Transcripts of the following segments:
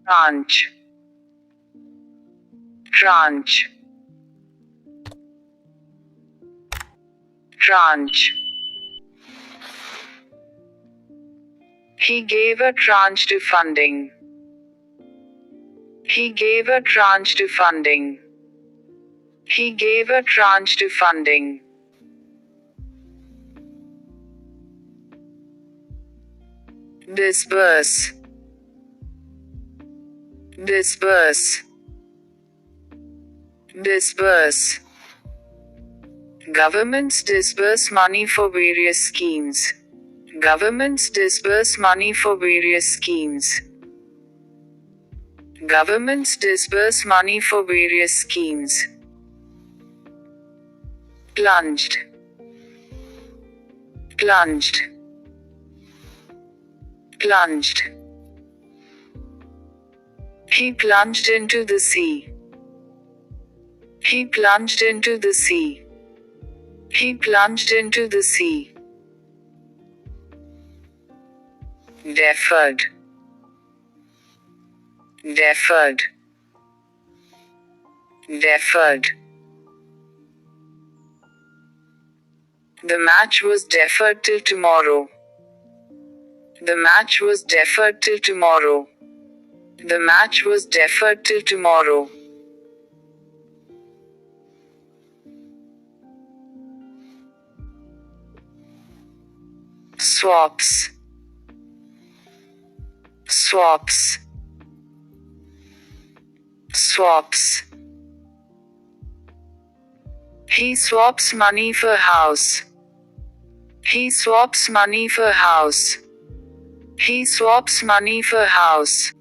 Tranche. Tranche. Tranche. He gave a tranche to funding. He gave a tranche to funding. He gave a tranche to funding. Disburse. Disburse. Disburse. Governments disburse money for various schemes. Governments disburse money for various schemes. Governments disburse money for various schemes. Plunged. Plunged. Plunged. He plunged into the sea. He plunged into the sea. He plunged into the sea. Deferred. Deferred. Deferred. The match was deferred till tomorrow. The match was deferred till tomorrow. The match was deferred till tomorrow. Swaps. Swaps. Swaps. He swaps money for house. He swaps money for house. He swaps money for house.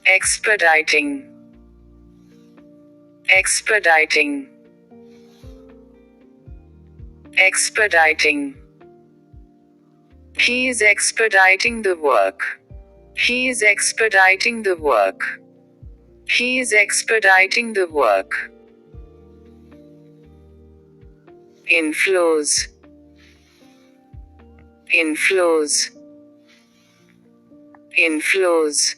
Expediting. Expediting. Expediting. He is expediting the work. He is expediting the work. He is expediting the work. Inflows. Inflows. Inflows.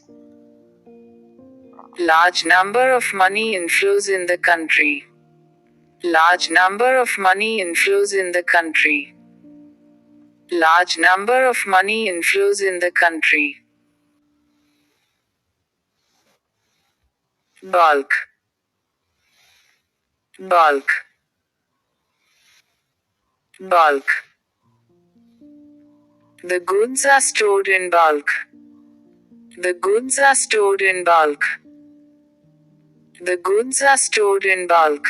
Large number of money inflows in the country. Large number of money inflows in the country. Large number of money inflows in the country. Bulk. Bulk. Bulk. The goods are stored in bulk. The goods are stored in bulk. The goods are stored in bulk.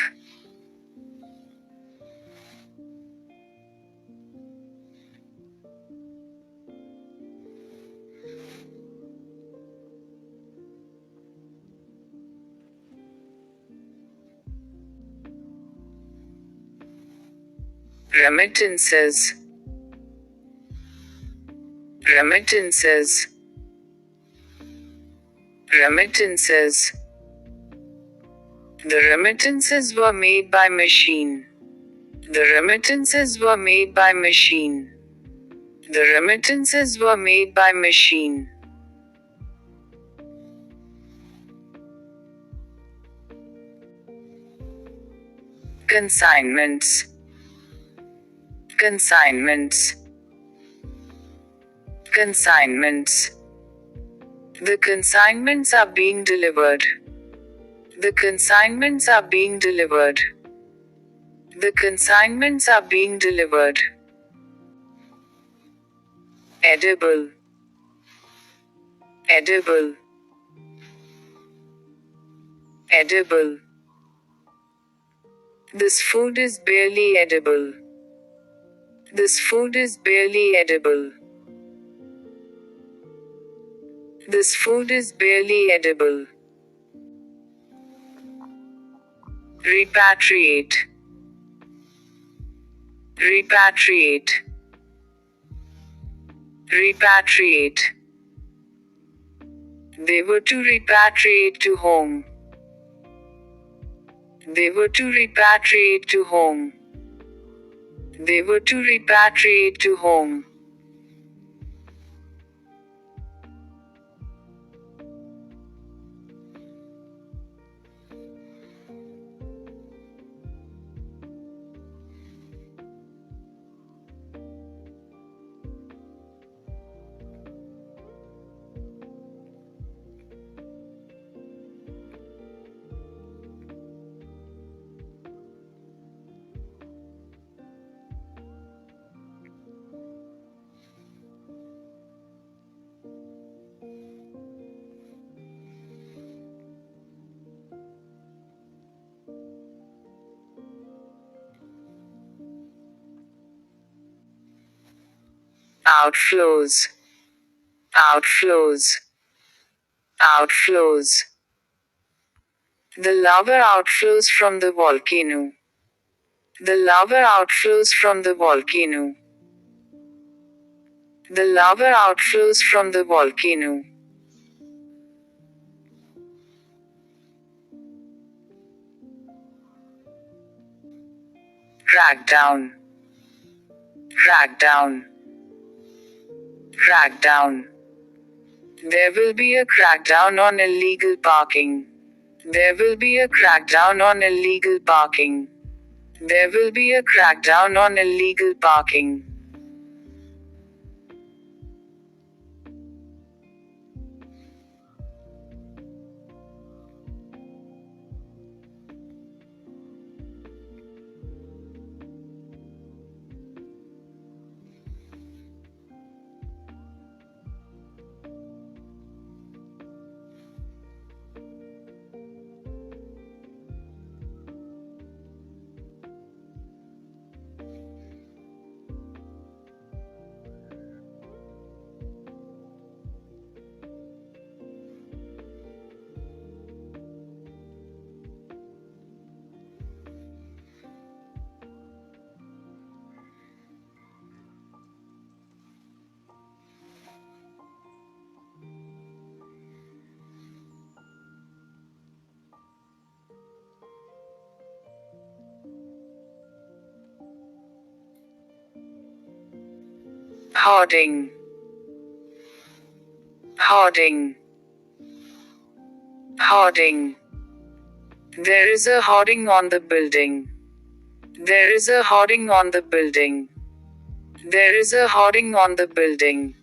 Remittances. Remittances. Remittances. The remittances were made by machine. The remittances were made by machine. The remittances were made by machine. Consignments. Consignments. Consignments. The consignments are being delivered. The consignments are being delivered. The consignments are being delivered. Edible. Edible. Edible. This food is barely edible. This food is barely edible. This food is barely edible. Repatriate. Repatriate. Repatriate. They were to repatriate to home. They were to repatriate to home. They were to repatriate to home. outflows, outflows, outflows. The lava outflows from the volcano. The lava outflows from the volcano. The lava outflows from the volcano. Crackdown, crackdown, crackdown. There will be a crackdown on illegal parking. There will be a crackdown on illegal parking. There will be a crackdown on illegal parking. Hoarding, hoarding, hoarding. There is a hoarding on the building. There is a hoarding on the building. There is a hoarding on the building.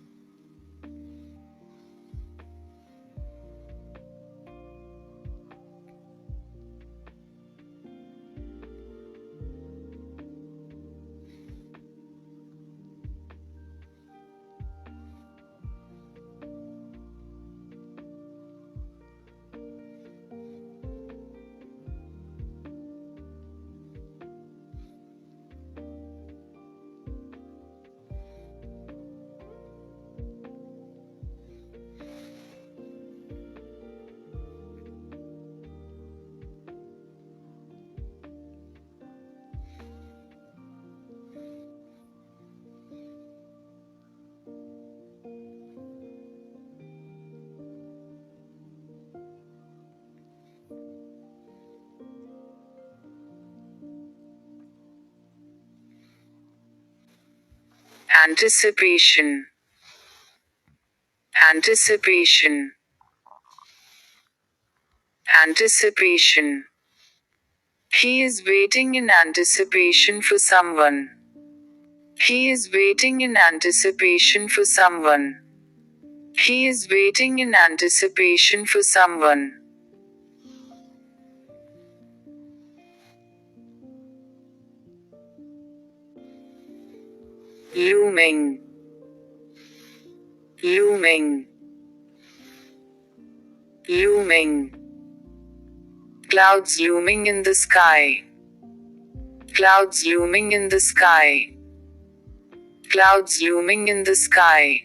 Anticipation, anticipation, anticipation. He is waiting in anticipation for someone. He is waiting in anticipation for someone. He is waiting in anticipation for someone. Looming, looming, looming. Clouds looming in the sky. Clouds looming in the sky. Clouds looming in the sky.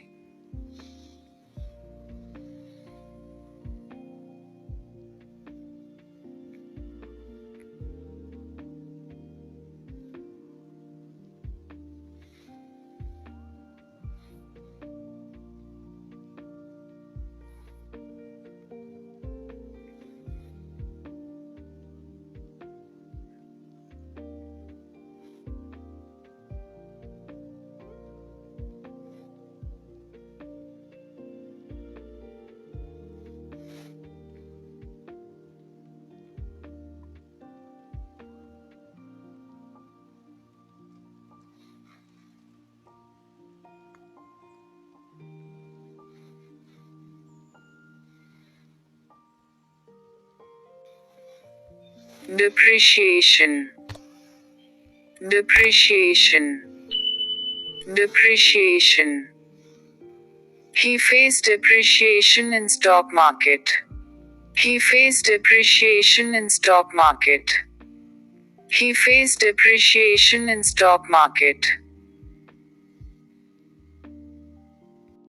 Depreciation, depreciation, depreciation. He faced depreciation in stock market. He faced depreciation in stock market. He faced depreciation in stock market.